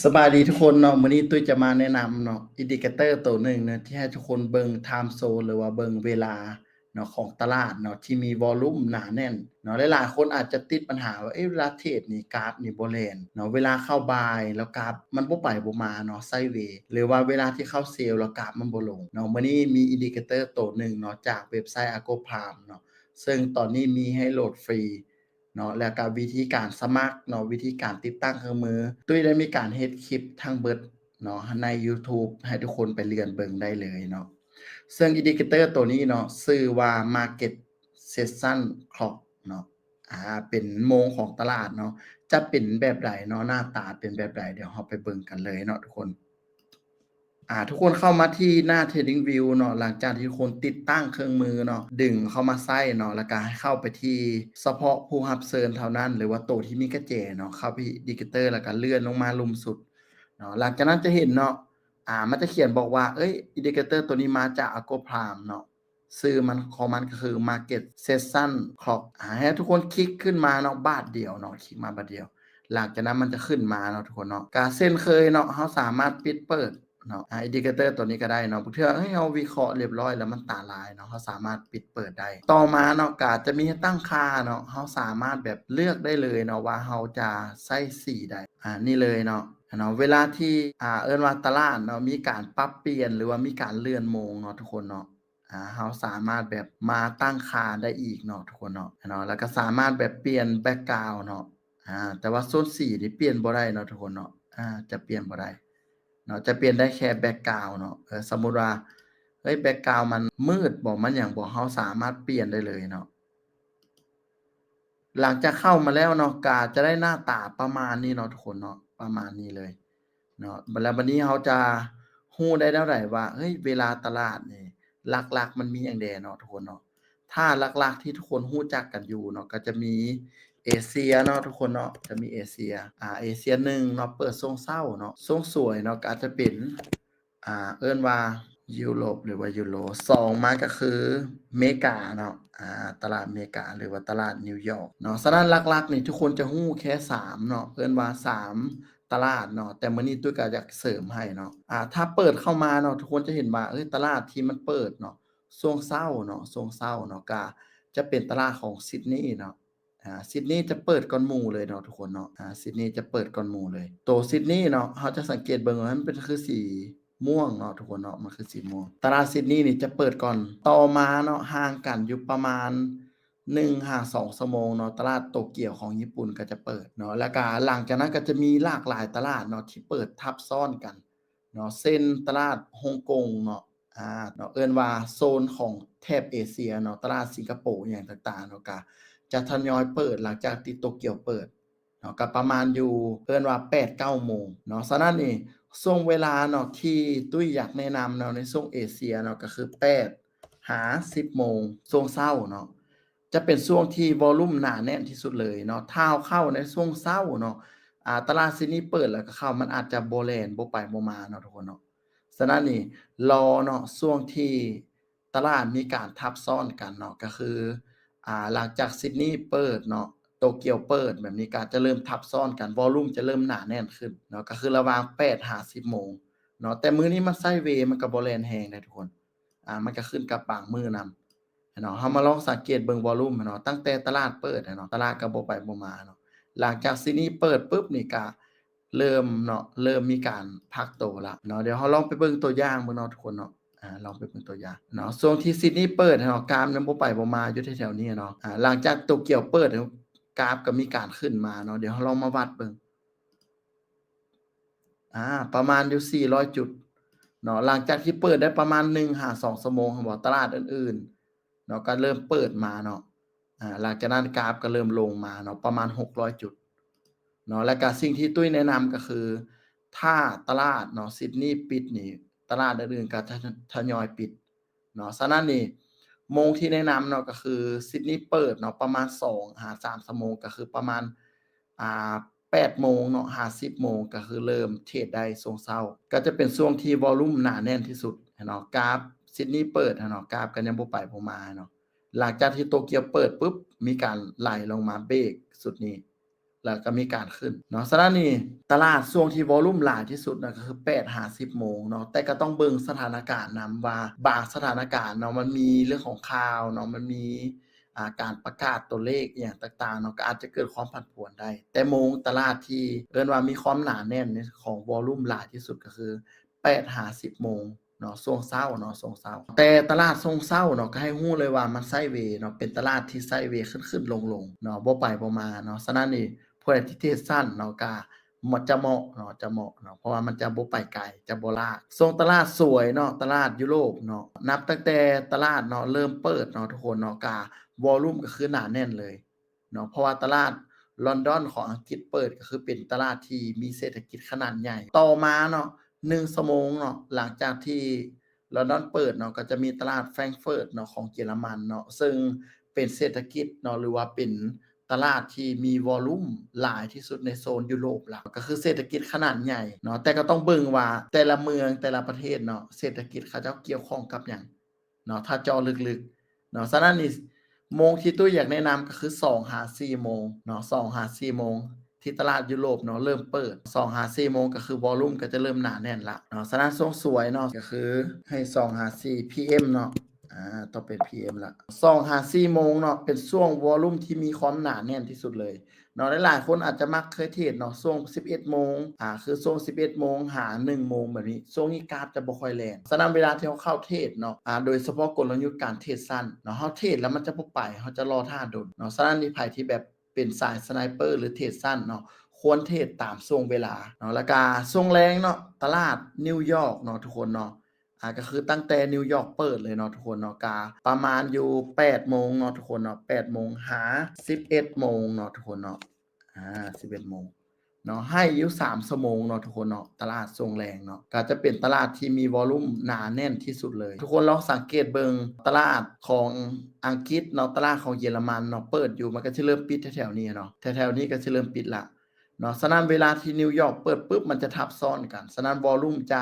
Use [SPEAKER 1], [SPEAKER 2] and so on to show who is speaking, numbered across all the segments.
[SPEAKER 1] สบายดีทุกคนเนาะมื้อนี้ตุ้ยจะมาแนะนำเนาะอินดิเคเตอร์ตัวหนึ่งเนาะที่ให้ทุกคนเบิ่งไทม์โซนหรือว่าเบิ่งเวลาเนาะของตลาดเนาะที่มีวอลลุ่มหนาแน่นเนาะหลายๆคนอาจจะติดปัญหาว่าเวลาเทรดนี่กราฟนี่บ่แล่นเนาะเวลาเข้า buy แล้วกราฟมันบ่ไปบ่มาเนาะไซด์เวย์หรือว่าเวลาที่เข้าเซลล์แล้วกราฟมันบ่ลงเนาะมื้อนี้มีอินดิเคเตอร์ตัวหนึ่งเนาะจากเว็บไซต์ Ago Prime เนาะซึ่งตอนนี้มีให้โหลดฟรี เนาะแล้วก็วิธีการสมัครเนาะวิธีการติดตั้งเครื่องมือตุ้ยได้มีการเฮ็ดคลิปทั้งเบิดเนาะในยูทูบให้ทุกคนไปเลื่อนเบิ่งได้เลยเนาะซึ่ง Indicator ตัวนี้เนาะชื่อว่า Market Session Clock เนาะเป็นโมงของตลาดเนาะจะเป็นแบบใดเนาะหน้าตาเป็นแบบใดเดี๋ยวเราไปเบิ่งกันเลยเนาะทุกคน ทุกคนเข้ามาที่หน้า TradingView เนาะหลังจากที่ทุกคนติดตั้งเครื่องมือเนาะดึงเข้ามาใส่เนาะแล้วก็ให้เข้าไปที่เฉพาะผู้รับเชิญเท่านั้นหรือว่าโต๊ะที่มีกระแจเนาะเข้าไปที่ Indicator แล้วก็เลื่อนลงมาลุ่มสุดเนาะหลังจากนั้นจะเห็นเนาะมันจะเขียนบอกว่าIndicator ตัวนี้มาจาก Ago Prime เนาะชื่อมันของมันก็คือ Market Session Clock ให้ทุกคนคลิกขึ้นมาเนาะบาทเดียวเนาะคลิกมาบาทเดียวหลังจากนั้นมันจะขึ้นมาเนาะทุกคนเนาะก็เช่นเคยเนาะเราสามารถปิดเปิด เนาะindicator ตัวนี้ก็ได้เนาะบางเทื่อเราวิเคราะห์เรียบร้อยแล้วมันตาลายเนาะเราสามารถปิดเปิดได้ต่อมาเนาะก็จะมีให้ตั้งค่าเนาะเราสามารถแบบเลือกได้เลยเนาะว่าเราจะใช้สีใดนี่เลยเนาะเวลาที่เอิ้นว่าตลาดเนาะมีการปรับเปลี่ยนหรือว่ามีการเลื่อนโมงเนาะทุกคนเนาะเราสามารถแบบมาตั้งค่าได้อีกเนาะทุกคนเนาะแล้วก็สามารถแบบเปลี่ยนแบ็กกราวนด์เนาะแต่ว่าโซนสีนี่เปลี่ยนบ่ได้เนาะทุกคนเนาะจะเปลี่ยนบ่ได้ เนาะจะเปลี่ยนได้แค่แบ็กกราวนด์เนาะสมมุติว่าแบ็กกราวนด์มันมืดบ่มันหยังบ่เราสามารถเปลี่ยนได้เลยเนาะหลังจากเข้ามาแล้วเนาะก็จะได้หน้าตาประมาณนี้เนาะทุกคนเนาะประมาณนี้เลยเนาะแล้วบัดนี้เราจะฮู้ได้แนวใดว่าเวลาตลาดนี่หลักๆมันมีหยังแหน่เนาะทุกคนเนาะถ้าหลักๆที่ทุกคนรู้จักกันอยู่เนาะก็จะมีเอเชียเนาะทุกคนเนาะจะมีเอเชียเอเชีย1เนาะเปิดทรงเซาเนาะทรงสวยเนาะก็อาจจะเป็นเอิ้นว่ายุโรปหรือว่ายูโร2มาก็คือเมกาเนาะตลาดอเมกาหรือว่าตลาดนิวยอร์กเนาะฉะนั้นหลักๆนี่ทุกคนจะฮู้แค่3เนาะเอิ้นว่า3ตลาดเนาะแต่มื้อนี้ตุ้ยก็อยากเสริมให้เนาะถ้าเปิดเข้ามาเนาะทุกคนจะเห็นว่าตลาดที่มันเปิดเนาะช่วงเช้าเนาะช่วงเช้าเนาะก็จะเป็นตลาดของซิดนีย์เนาะ ซิดนีย์จะเปิดก่อนหมู่เลยเนาะทุกคนเนาะซิดนีย์จะเปิดก่อนหมู่เลยตัวซิดนีย์เนาะเราจะสังเกตเบิ่งว่ามันเป็นคือสีม่วงเนาะทุกคนเนาะมันคือสีม่วงตลาดซิดนีย์นี่จะเปิดก่อนต่อมาเนาะห่างกันอยู่ประมาณ1-2ชั่วโมงเนาะตลาดโตเกียวของญี่ปุ่นก็จะเปิดเนาะแล้วก็หลังจากนั้นก็จะมีหลากหลายตลาดเนาะที่เปิดทับซ้อนกันเนาะเช่นตลาดฮ่องกงเนาะเนาะเอิ้นว่าโซนของแถบเอเชียเนาะตลาดสิงคโปร์อิหยังต่างๆเนาะก็ จะทยอยเปิดหลังจากที่โตเกียวเปิดเนาะก็ประมาณอยู่เอิ้นว่า8-9โมงเนาะฉะนั้นนี่ช่วงเวลาเนาะที่ตุ้ยอยากแนะนำเนาะในช่วงเอเชียเนาะก็คือ8-10โมงช่วงเช้าเนาะจะเป็นช่วงที่วอลลุมหนาแน่นที่สุดเลยเนาะถ้าเราเข้าในช่วงเช้าเนาะตลาดซิดนีย์เปิดแล้วก็เข้ามันอาจจะบ่แล่นบ่ไปบ่มาเนาะทุกคนเนาะฉะนั้นนี่รอเนาะช่วงที่ตลาดมีการทับซ้อนกันเนาะก็คือ หลังจากซิดนีย์เปิดเนาะโตเกียวเปิดแบบนี้ก็จะเริ่มทับซ้อนกันวอลลุมจะเริ่มหนาแน่นขึ้นเนาะก็คือระหว่าง8-10โมงเนาะแต่มื้อนี้มันไซด์เวย์มันก็บ่แล่นแรงเด้ทุกคนมันก็ขึ้นกับบางมื้อนำเนาะเรามาลองสังเกตเบิ่งวอลลุมเนาะตั้งแต่ตลาดเปิดอะเนาะตลาดก็บ่ไปบ่มาเนาะหลังจากซิดนีย์เปิดปุ๊บนี่ก็เริ่มมีการพักตัวแล้วเนาะเดี๋ยวเราลองไปเบิ่งตัวอย่างเบิ่งเนาะทุกคนเนาะ ลองไปเป็นตัวอย่างเนาะช่วงที่ซิดนีย์เปิดเนาะกราฟยังบ่ไปบ่มาอยู่แถวๆนี้เนาะหลังจากโตเกียวเปิดเนาะกราฟก็มีการขึ้นมาเนาะเดี๋ยวเราลองมาวัดเบิ่งประมาณอยู่400จุดเนาะหลังจากที่เปิดได้ประมาณ1-2ชั่วโมงบ่ตลาดอื่นๆเนาะก็เริ่มเปิดมาเนาะหลังจากนั้นกราฟก็เริ่มลงมาเนาะประมาณ600จุดเนาะแล้วก็สิ่งที่ตุ้ยแนะนำก็คือถ้าตลาดเนาะซิดนีย์ปิดนี่ตลาดอื่นๆก็จะทยอยปิด เนาะฉะนั้นนี่โมงที่แนะนำเนาะก็คือซิดนีย์เปิดเนาะประมาณ2-3ชั่วโมงก็คือประมาณอ่า8โมงเนาะ10โมงก็คือเริ่มเทรดได้ช่วงเช้าก็จะเป็นช่วงที่วอลลุมหนาแน่นที่สุดเนาะกราฟซิดนีย์เปิดเนาะกราฟก็ยังบ่ไปบ่มาเนาะหลังจากที่โตเกียวเปิดปุ๊บมีการไหลลงมาเบรกสุดนี้ แล้วก็มีการขึ้นเนาะฉะนั้นนี่ตลาดช่วงที่วอลลุ่มหลายที่สุดน่ะก็คือ8-10โมงเนาะแต่ก็ต้องเบิ่งสถานการณ์นำว่าบางสถานการณ์เนาะมันมีเรื่องของข่าวเนาะมันมีการประกาศตัวเลขอิหยังต่างๆเนาะก็อาจจะเกิดความผันผวนได้แต่โมงตลาดที่เอิ้นว่ามีความหนาแน่นในของวอลลุ่มหลายที่สุดก็คือ8-10โมงเนาะช่วงเช้าเนาะช่วงเช้าแต่ตลาดช่วงเช้าเนาะก็ให้รู้เลยว่ามันไซด์เวย์เนาะเป็นตลาดที่ไซด์เวย์ขึ้นๆลงๆเนาะบ่ไปบ่มาเนาะฉะนั้นนี่ ผู้ใดที่เทศสั้นเนาะก็จะเหมาะเนาะจะเหมาะเนาะเพราะว่ามันจะบ่ไปไกลจะบ่ลากส่วนตลาดสวยเนาะตลาดยุโรปเนาะนับตั้งแต่ตลาดเนาะเริ่มเปิดเนาะทุกคนเนาะก็วอลลุมก็คือหนาแน่นเลยเนาะเพราะว่าตลาดลอนดอนของอังกฤษเปิดก็คือเป็นตลาดที่มีเศรษฐกิจขนาดใหญ่ต่อมาเนาะ1ชั่วโมงเนาะหลังจากที่ลอนดอนเปิดเนาะก็จะมีตลาดแฟรงก์เฟิร์ตเนาะของเยอรมันเนาะซึ่งเป็นเศรษฐกิจเนาะหรือว่าเป็น ตลาดที่มีวอลลุ่มหลายที่สุดในโซนยุโรปแล้วก็คือเศรษฐกิจขนาดใหญ่เนาะแต่ก็ต้องเบิ่งว่าแต่ละเมืองแต่ละประเทศเนาะเศรษฐกิจเขาเจ้าเกี่ยวข้องกับหยังเนาะถ้าเจาะลึกๆเนาะฉะนั้นนี่โมงที่ตุ้ยอยากแนะนำก็คือ2-4โมงเนาะ2-4โมงที่ตลาดยุโรปเนาะเริ่มเปิด2-4โมงก็คือวอลลุ่มก็จะเริ่มหนาแน่นแล้วเนาะฉะนั้นช่วงสวยเนาะก็คือให้2-4 PM เนาะ ต้องเป็น PM แล้ว2-4โมงเนาะเป็นช่วงวอลลุ่มที่มีความหนาแน่นที่สุดเลยเนาะหลายๆคนอาจจะมักเคยเทรดเนาะช่วง11โมงคือช่วง11โมงหา1โมงแบบนี้ช่วงนี้กราฟจะบ่ค่อยแรงฉะนั้นเวลาที่เราเข้าเทรดเนาะโดยเฉพาะกลยุทธ์การเทรดสั้นเนาะเราเทรดแล้วมันจะบ่ไปเราจะรอท่าโดนเนาะฉะนั้นนี่ไผที่แบบเป็นสายสไนเปอร์หรือเทรดสั้นเนาะควรเทรดตามช่วงเวลาเนาะแล้วก็ช่วงแลงเนาะตลาดนิวยอร์กเนาะทุกคนเนาะ ก็คือตั้งแต่นิวยอร์กเปิดเลยเนาะทุกคนเนาะก็ประมาณอยู่8โมงเนาะทุกคนเนาะ8โมงหา11โมงเนาะทุกคนเนาะ11โมงเนาะให้อยู่3ชั่วโมงเนาะทุกคนเนาะตลาดทรงแรงเนาะก็จะเป็นตลาดที่มีวอลลุ่มหนาแน่นที่สุดเลยทุกคนลองสังเกตเบิ่งตลาดของอังกฤษเนาะตลาดของเยอรมันเนาะเปิดอยู่มันก็สิเริ่มปิดแถวๆนี้เนาะแถวๆนี้ก็สิเริ่มปิดแล้ว เนาะฉะนั้นเวลาที่นิวยอร์กเปิดปุ๊บมันจะทับซ้อนกันฉะนั้นวอลลุ่มจะ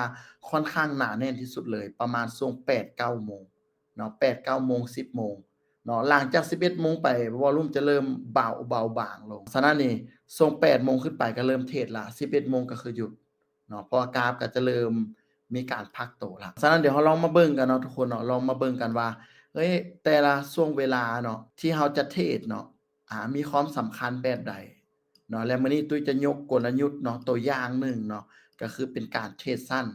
[SPEAKER 1] ค่อนข้างหนาแน่นที่สุดเลยประมาณช่วง8-9โมงเนาะ8-9โมง10โมงเนาะหลังจาก11โมงไปวอลลุ่มจะเริ่มเบาบางลงฉะนั้นนี่ช่วง8โมงขึ้นไปก็เริ่มเทรดแล้ว11โมงก็คือหยุดเนาะเพราะว่ากราฟก็จะเริ่มมีการพักตัวแล้วฉะนั้นเดี๋ยวเราลองมาเบิ่งกันเนาะทุกคนเนาะลองมาเบิ่งกันว่าเฮ้ยแต่ละช่วงเวลาเนาะที่เราจะเทรดเนาะมีความสำคัญแบบใด เนาะแล้วมื้อนี้ตุ้ยจะยกกลยุทธ์เนาะตัวอย่างหนึ่งเนาะก็คือเป็นการเทรดสั้น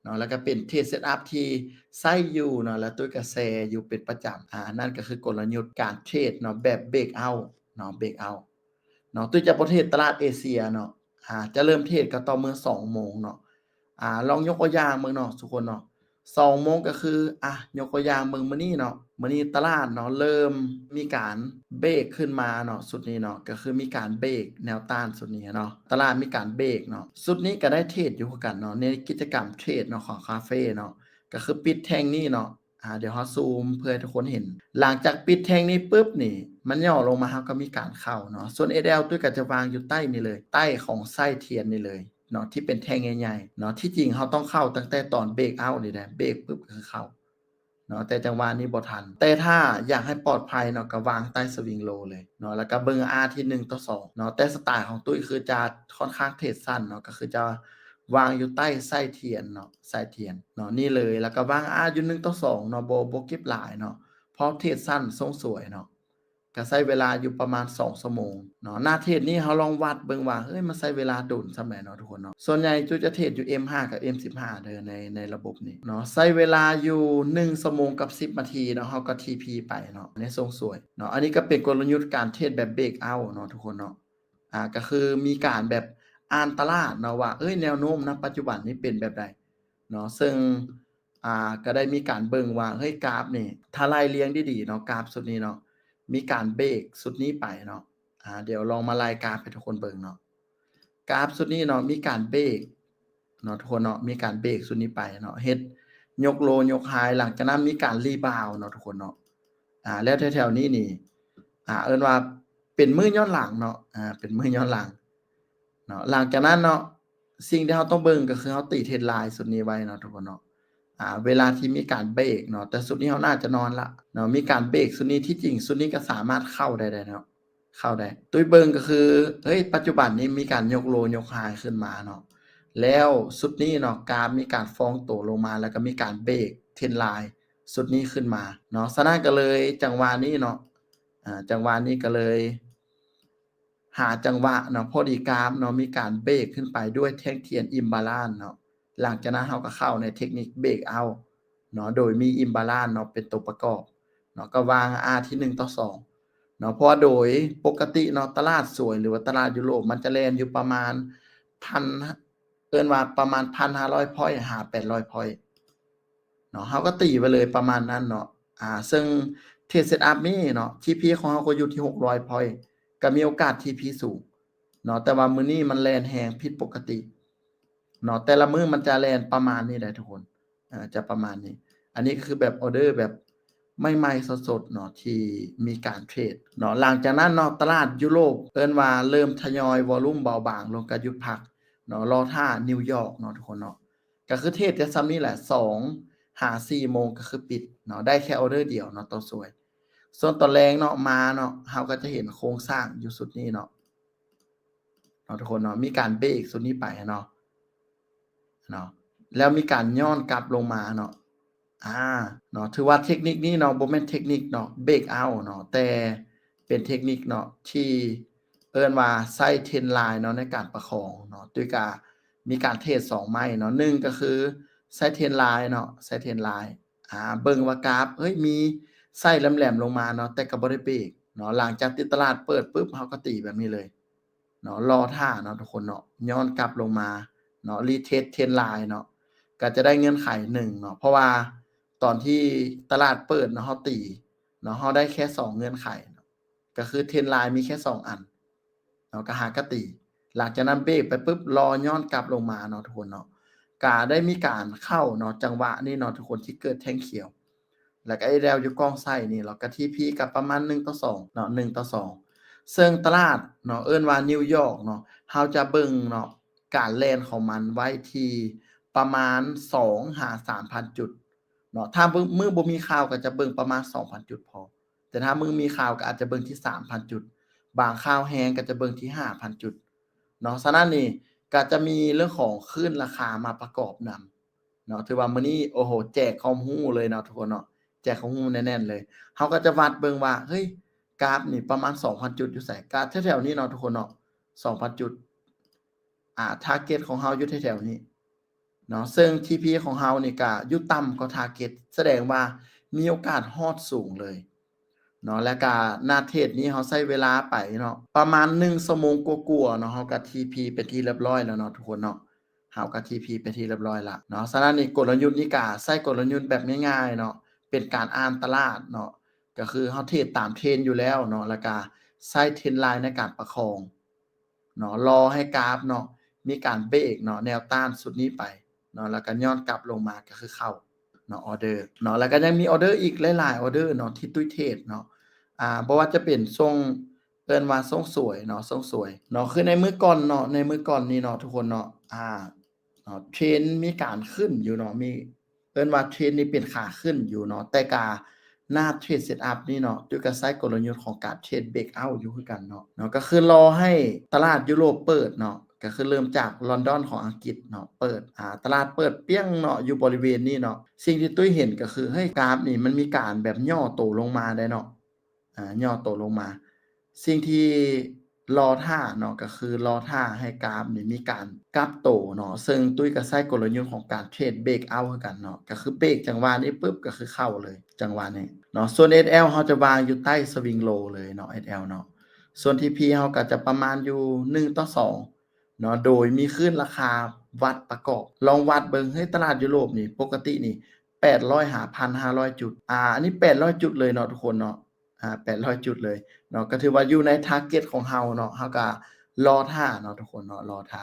[SPEAKER 1] เนาะแล้วก็เป็นเทรดเซตอัปที่ใช้อยู่เนาะแล้วตุ้ยก็แชร์อยู่เป็นประจำนั่นก็คือกลยุทธ์การเทรดเนาะแบบเบรกเอาต์เนาะเบรกเอาต์เนาะตุ้ยจะบ่เทรดตลาดเอเชียเนาะจะเริ่มเทรดก็ต่อเมื่อ2โมงเนาะลองยกตัวอย่างเบิ่งเนาะทุกคนเนาะ 2โมงก็คือยกตัวอย่างเบิ่งมื้อนี้เนาะมื้อนี้ตลาดเนาะเริ่มมีการเบรกขึ้นมาเนาะสุดนี้เนาะก็คือมีการเบรกแนวต้านสุดนี้เนาะตลาดมีการเบรกเนาะสุดนี้ก็ได้เทรดอยู่คือกันเนาะในกิจกรรมเทรดเนาะของคาเฟเนาะก็คือปิดแท่งนี้เนาะเดี๋ยวเราซูมเพื่อให้ทุกคนเห็นหลังจากปิดแท่งนี้ปุ๊บนี่มันย่อลงมาเราก็มีการเข้าเนาะส่วน SL ตุ้ยก็จะวางอยู่ใต้นี่เลยใต้ของไส้เทียนนี่เลย เนาะที่เป็นแท่งใหญ่ๆเนาะที่จริงเราต้องเข้าตั้งแต่ตอนเบรกเอาต์นี่แหละเบรกปุ๊บก็คือเข้าเนาะแต่จังหวะนี้บ่ทันแต่ถ้าอยากให้ปลอดภัยเนาะก็วางใต้สวิงโลเลยเนาะแล้วก็เบิ่ง R ที่1:2เนาะแต่สไตล์ของตุ้ยคือจะค่อนข้างเทรดสั้นเนาะก็คือจะวางอยู่ใต้ไส้เทียนเนาะไส้เทียนเนาะนี่เลยแล้วก็วาง R อยู่1:2เนาะบ่เก็บหลายเนาะเพราะเทรดสั้นทรงสวยเนาะ ก็ใช้เวลาอยู่ประมาณ2ชั่วโมงเนาะหน้าเทรดนี่เราลองวัดเบิ่งว่าเฮ้ยมันใช้เวลาโดนส่ำใดเนาะทุกคนเนาะส่วนใหญ่จุจะเทรดอยู่ M5 กับ M15 เด้อในระบบนี้เนาะใช้เวลาอยู่1ชั่วโมงกับ10นาทีเนาะเราก็ TP ไปเนาะในทรงสวยเนาะอันนี้ก็เป็นกลยุทธ์การเทรดแบบเบรกเอาต์เนาะทุกคนเนาะก็คือมีการแบบอ่านตลาดเนาะว่าเฮ้ยแนวโน้มณปัจจุบันนี้เป็นแบบใดเนาะซึ่งก็ได้มีการเบิ่งว่าเฮ้ยกราฟนี่ถ้าไล่เรียงดีๆเนาะกราฟสุดนี้เนาะ มีการเบรกสุดนี้ไปเนาะเดี๋ยวลองมารายกราฟให้ทุกคนเบิ่งเนาะกราฟสุดนี้เนาะมีการเบรกเนาะทุกคนเนาะมีการเบรกสุดนี้ไปเนาะเฮ็ดยก low ยก high หลังจากนั้นมีการรีบาวด์เนาะทุกคนเนาะแล้วแถวๆนี้นี่เอิ้นว่าเป็นมือย้อนหลังเนาะเป็นมือย้อนหลังเนาะหลังจากนั้นเนาะสิ่งที่เราต้องเบิ่งก็คือเราตี trendline สุดนี้ไว้เนาะทุกคนเนาะ เวลาที่มีการเบรกเนาะแต่สุดนี้เราน่าจะนอนแล้วเนาะมีการเบรกสุดนี้ที่จริงสุดนี้ก็สามารถเข้าได้เนาะ เข้าได้ตุ้ยเบิ่งก็คือเฮ้ยปัจจุบันนี้มีการยก low ยก high ขึ้นมาเนาะแล้วสุดนี้เนาะกราฟมีการฟ้องตัวลงมาแล้วก็มีการเบรก trend line สุดนี้ขึ้นมาเนาะฉะนั้นก็เลยจังหวะนี้เนาะจังหวะนี้ก็เลยหาจังหวะเนาะพอดีกราฟเนาะมีการเบรกขึ้นไปด้วยแท่งเทียน imbalance เนาะหลังจากนั้นเราก็เข้าในเทคนิคเบรกเอาต์เนาะโดยมี imbalance เนาะเป็นตัวประกอบเนาะก็วาง R ที่1:2เนาะเพราะว่าโดยปกติเนาะตลาดสวยหรือว่าตลาดยุโรปมันจะแล่นอยู่ประมาณพันเอิ้นว่าประมาณ 1,500 พอยต์หา800 พอยต์เนาะเราก็ตีไปเลยประมาณนั้นเนาะซึ่ง Trade Setup นี้เนาะ TP ของเราก็อยู่ที่600 พอยต์ก็มีโอกาส TP สูงเนาะแต่ว่ามื้อนี้มันแล่นแรงผิดปกติเนาะแต่ละมื้อมันจะแล่นประมาณนี้แหละทุกคนจะประมาณนี้อันนี้ก็คือแบบออร์เดอร์แบบใหม่ๆสดๆเนาะที่มีการเทรดเนาะหลังจากนั้นเนาะตลาดยุโรปเอิ้นว่าเริ่มทยอยวอลุ่มเบาบางลงก็หยุดพักเนาะรอท่านิวยอร์กเนาะทุกคนเนาะก็คือเทรดแต่ส่ำนี้แหละ2หา4โมงก็คือปิดเนาะได้แค่ออร์เดอร์เดียวเนาะตัวสวยส่วนตอนแรงเนาะมาเนาะเราก็จะเห็นโครงสร้างอยู่สุดนี้เนาะทุกคนเนาะมีการเบรกสุดนี้ไปเนาะแล้วมีการย้อนกลับลงมาเนาะอาเนาะถือว่าเทคนิคนี้เนาะบ่แม่นเทคนิคเนาะเบรกเอาต์เนาะแต่เป็นเทคนิคเนาะที่เอิ้นว่าใช้ trend line เนาะในการประคองเนาะด้วยการมีการเทรด2ไม้เนาะ1ก็คือใช้ trend line เนาะใช้ trend line เบิ่งว่ากราฟเฮ้ยมีไส้แหลมๆลงมาเนาะแต่ก็บ่ได้เบรกเนาะหลังจากที่ตลาดเปิดปุ๊บเราก็ตีแบบนี้เลยเนาะรอท่าเนาะทุกคนเนาะย้อนกลับลงมาเนาะ retest trend line เนาะ ก็จะได้เงื่อนไข1เนาะเพราะว่าตอนที่ตลาดเปิดเนาะเราตีเนาะเราได้แค่2เงื่อนไขเนาะก็คือ trend line มีแค่2อันเนาะก็หาก็ตีหลังจากนั้นเบรกไปปุ๊บรอย้อนกลับลงมาเนาะทุกคนเนาะก็ได้มีการเข้าเนาะจังหวะนี้เนาะทุกคนที่เกิดแท่งเขียวแล้วก็ไอ้แนวอยู่กองไส้นี่แล้วก็ TP ก็ประมาณ1:2เนาะ1:2ซึ่งตลาดเนาะเอิ้นว่านิวยอร์กเนาะเราจะเบิ่งเนาะการแล่นของมันไว้ที่ ประมาณ2หา3,000จุดเนาะถ้ามื้อบ่มีข่าวก็จะเบิ่งประมาณ2,000จุดพอแต่ถ้ามื้อมีข่าวก็อาจจะเบิ่งที่3,000จุดบางข่าวแรงก็จะเบิ่งที่5,000จุดเนาะฉะนั้นนี่ก็จะมีเรื่องของคลื่นราคามาประกอบนำเนาะถือว่ามื้อนี้โอ้โฮแจกความรู้เลยเนาะทุกคนเนาะแจกความรู้แน่นๆเลยเราก็จะวัดเบิ่งว่าเฮ้ยกราฟนี่ประมาณ2,000จุดอยู่ไสก็แถวๆนี้เนาะทุกคนเนาะ2,000จุดทาร์เก็ตของเราอยู่แถวๆนี้ เนาะซึ่ง TP ของเรานี่ก็อยู่ต่ำกว่า target แสดงว่ามีโอกาสฮอดสูงเลยเนาะแล้วก็หน้าเทรดนี้เราใช้เวลาไปเนาะประมาณ1ชั่วโมงกว่าๆเนาะเราก็ TP เป็นที่เรียบร้อยแล้วเนาะทุกคนเนาะเราก็ TP เป็นที่เรียบร้อยแล้วเนาะฉะนั้นนี่กลยุทธ์นี้ก็ใช้กลยุทธ์แบบง่ายๆเนาะเป็นการอ่านตลาดเนาะก็คือเราเทรดตาม trend อยู่แล้วเนาะแล้วก็ใช้ trend line ในการประคองเนาะรอให้กราฟเนาะมีการเบรกเนาะแนวต้านสุดนี้ไป เนาะแล้วก็ย้อนกลับลงมาก็คือเข้าเนาะออร์เดอร์เนาะแล้วก็ยังมีออร์เดอร์อีกหลายๆออร์เดอร์เนาะที่ตุ้ยเทรดเนาะบ่ว่าจะเป็นทรงเอิ้นว่าทรงสวยเนาะทรงสวยเนาะคือในมื้อก่อนเนาะในมื้อก่อนนี่เนาะทุกคนเนาะเทรนด์มีการขึ้นอยู่เนาะมีเอิ้นว่าเทรนด์นี่เป็นขาขึ้นอยู่เนาะแต่ก็หน้าเทรด Setup นี่เนาะตุ้ยก็ใช้กลยุทธ์ของการเทรดเบรกเอาต์อยู่คือกันเนาะก็คือรอให้ตลาดยุโรปเปิดเนาะ ก็คือเริ่มจากลอนดอนของอังกฤษเนาะเปิดตลาดเปิดเปี้ยงเนาะอยู่บริเวณนี้เนาะสิ่งที่ตุ้ยเห็นก็คือเฮ้ยกราฟนี่มันมีการแบบย่อตัวลงมาได้เนาะย่อตัวลงมาสิ่งที่รอท่าเนาะก็คือรอท่าให้กราฟนี่มีการกลับตัวเนาะซึ่งตุ้ยก็ใช้กลยุทธ์ของการเทรดเบรกเอาต์คือกันเนาะก็คือเบรกจังหวะนี้ปุ๊บก็คือเข้าเลยจังหวะนี้เนาะส่วน SL เราจะวางอยู่ใต้สวิงโลเลยเนาะ SL เนาะส่วน TP เราก็จะประมาณอยู่1:2 เนาะโดยมีคลื่นราคาวัดประกอบลองวัดเบิ่งเฮ้ยตลาดยุโรปนี่ปกตินี่800หา1,500จุดอันนี้800จุดเลยเนาะทุกคนเนาะ800จุดเลยเนาะก็ถือว่าอยู่ใน target ของเราเนาะเราก็รอท่าเนาะทุกคนเนาะรอท่า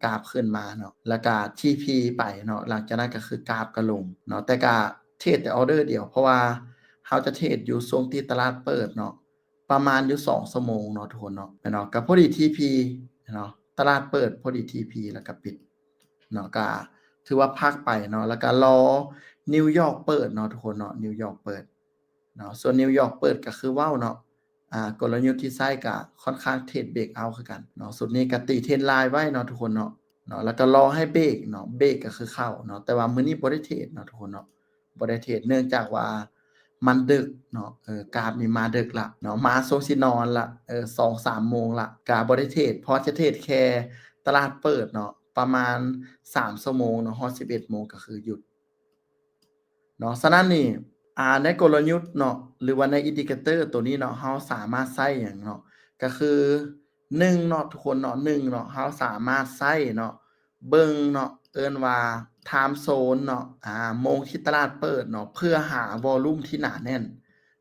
[SPEAKER 1] กราฟขึ้นมาเนาะแล้วก็ TP ไปเนาะหลังจากนั้นก็คือกราฟก็ลงเนาะแต่ก็เทรดแต่ออร์เดอร์เดียวเพราะว่าเราจะเทรดอยู่ช่วงที่ตลาดเปิดเนาะ ประมาณอยู่2ชั่วโมงเนาะทุกคนเนาะเนาะก็พอดี TP เนาะตลาดเปิดพอดี TP แล้วก็ปิดเนาะก็ถือว่าพักไปเนาะแล้วก็รอนิวยอร์กเปิดเนาะทุกคนเนาะนิวยอร์กเปิดเนาะส่วนนิวยอร์กเปิดก็คือว้าวเนาะ กลยุทธ์ที่ใช้ก็ค่อนข้างเทรดเบรกเอาต์คือกันเนาะสุดนี้ก็ตี Trendline ไว้เนาะทุกคนเนาะแล้วก็รอให้เบรกเนาะเบรกก็คือเข้าเนาะแต่ว่ามื้อนี้บ่ได้เทรดเนาะทุกคนเนาะบ่ได้เทรดเนื่องจากว่ามันดึกเนาะกราฟนี่มาดึกแล้วเนาะมาทรงสินอนแล้ว2-3โมงแล้วก็บ่ได้เทรดเพราะจะเทรดแค่ตลาดเปิดเนาะประมาณ3ชั่วโมงเนาะฮอด11โมงก็คือหยุด เนาะฉะนั้นนี่ในกลยุทธ์เนาะหรือว่าใน Indicator ตัวนี้เนาะเราสามารถใช้หยังเนาะก็คือ1เนาะทุกคนเนาะ1เนาะเราสามารถใช้เนาะเบิ่งเนาะเอิ้นว่า Time Zone เนาะโมงที่ตลาดเปิดเนาะเพื่อหาวอลลุ่มที่หนาแน่น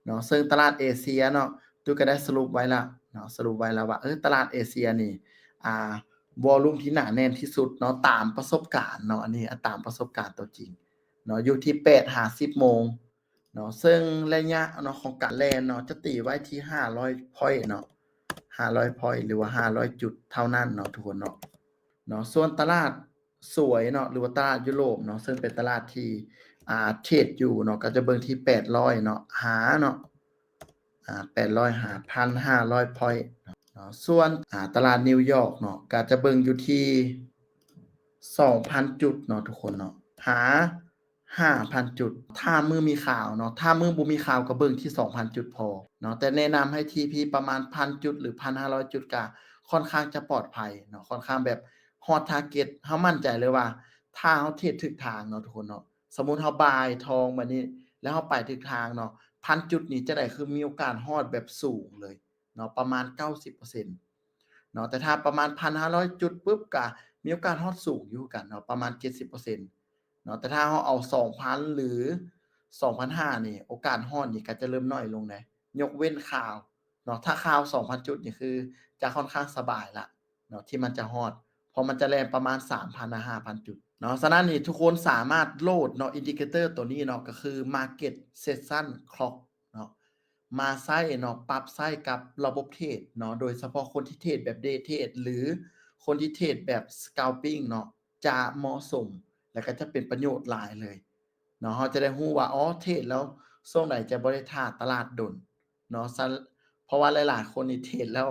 [SPEAKER 1] เนาะซึ่งตลาดเอเชียเนาะตุ้ยก็ได้สรุปไว้แล้วเนาะสรุปไว้แล้วว่าตลาดเอเชียนี่อ่าวอลลุ่มที่หนาแน่นที่สุดเนาะตามประสบการณ์เนาะอันนี้ตามประสบการณ์ตัวจริง เนาะอยู่ที่8-10โมงเนาะซึ่งระยะเนาะของการแล่นเนาะจะตีไว้ที่500พ็อยนต์เนาะ500พ็อยนต์หรือว่า500จุดเท่านั้นเนาะทุกคนเนาะส่วนตลาดสวยเนาะหรือว่าตลาดยุโรปเนาะซึ่งเป็นตลาดที่เทรดอยู่เนาะก็จะเบิ่งที่800เนาะหาเนาะ800หา1,500พ็อยนต์เนาะส่วนตลาดนิวยอร์กเนาะก็จะเบิ่งอยู่ที่2,000จุดเนาะทุกคนเนาะหา 5,000 จุด ถ้ามือมีข่าวเนาะถ้ามือบ่มีข่าวก็เบิ่งที่ 2,000 จุดพอเนาะแต่แนะนำให้ TP ประมาณ1,000จุดหรือ 1,500 จุดก็ค่อนข้างจะปลอดภัยเนาะค่อนข้างแบบฮอด target เรามั่นใจเลยว่าถ้าเราเทรดถูกทางเนาะทุกคนเนาะสมมุติเราบายทองบัดนี้แล้วเราไปถูกทางเนาะ1,000จุดนี่จั่งใดคือมีโอกาสฮอดแบบสูงเลยเนาะประมาณ 90%เนาะแต่ถ้าประมาณ 1,500 จุดปุ๊บก็มีโอกาสฮอดสูงอยู่คือกันเนาะประมาณ 70%เนาะแต่ถ้าเราเอา 2,000 หรือ 2,500 นี่โอกาสฮอดนี่ก็จะเริ่มน้อยลงนะยกเว้นข่าวเนาะถ้าข่าว 2,000 จุดนี่คือจะค่อนข้างสบายแล้วเนาะที่มันจะฮอดเพราะมันจะแล่นประมาณ 3,000 5,000 จุดเนาะฉะนั้นนี่ทุกคนสามารถโหลดเนาะ Indicator ตัวนี้เนาะก็คือ Market Session Clock เนาะมาใช้เนาะปรับใช้กับระบบเทรดเนาะโดยเฉพาะคนที่เทรดแบบ Day Trade หรือคนที่เทรดแบบ Scalping เนาะจะเหมาะสม แล้วก็จะเป็นประโยชน์หลายเลยเนาะเราจะได้รู้ว่าอ๋อเทรดแล้วช่วงไหนจะบ่ได้ท่าตลาดดนเนาะเพราะว่าหลายๆคนนี่เทรดแล้ว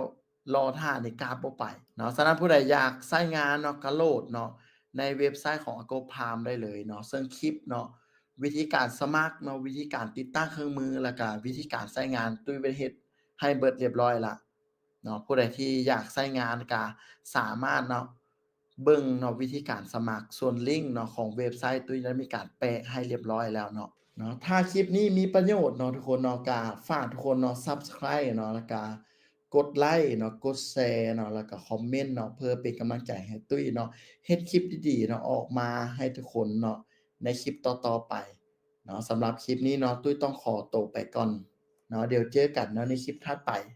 [SPEAKER 1] รอท่านี่กราฟบ่ไปเนาะฉะนั้นผู้ใดอยากใช้งานเนาะก็โหลดเนาะในเว็บไซต์ของ Agoprime ได้เลยเนาะซึ่งคลิปเนาะวิธีการสมัครเนาะวิธีการติดตั้งเครื่องมือแล้วก็วิธีการใช้งานตุ้ยได้เฮ็ดให้เบิดเรียบร้อยแล้วเนาะผู้ใดที่อยากใช้งานก็สามารถเนาะ เบิ่งเนาะวิธีการสมัครส่วนลิงก์เนาะของเว็บไซต์ตุ้ยได้มีการแปะให้เรียบร้อยแล้วเนาะถ้าคลิปนี้มีประโยชน์เนาะทุกคนเนาะก็ฝากทุกคนเนาะ Subscribe เนาะแล้วก็กดไลก์เนาะกดแชร์เนาะแล้วก็คอมเมนต์เนาะเพื่อเป็นกำลังใจให้ตุ้ยเนาะเฮ็ดคลิปดีๆเนาะออกมาให้ทุกคนเนาะในคลิปต่อๆไปเนาะสำหรับคลิปนี้เนาะตุ้ยต้องขอตัวไปก่อนเนาะเดี๋ยวเจอกันเนาะในคลิปถัดไป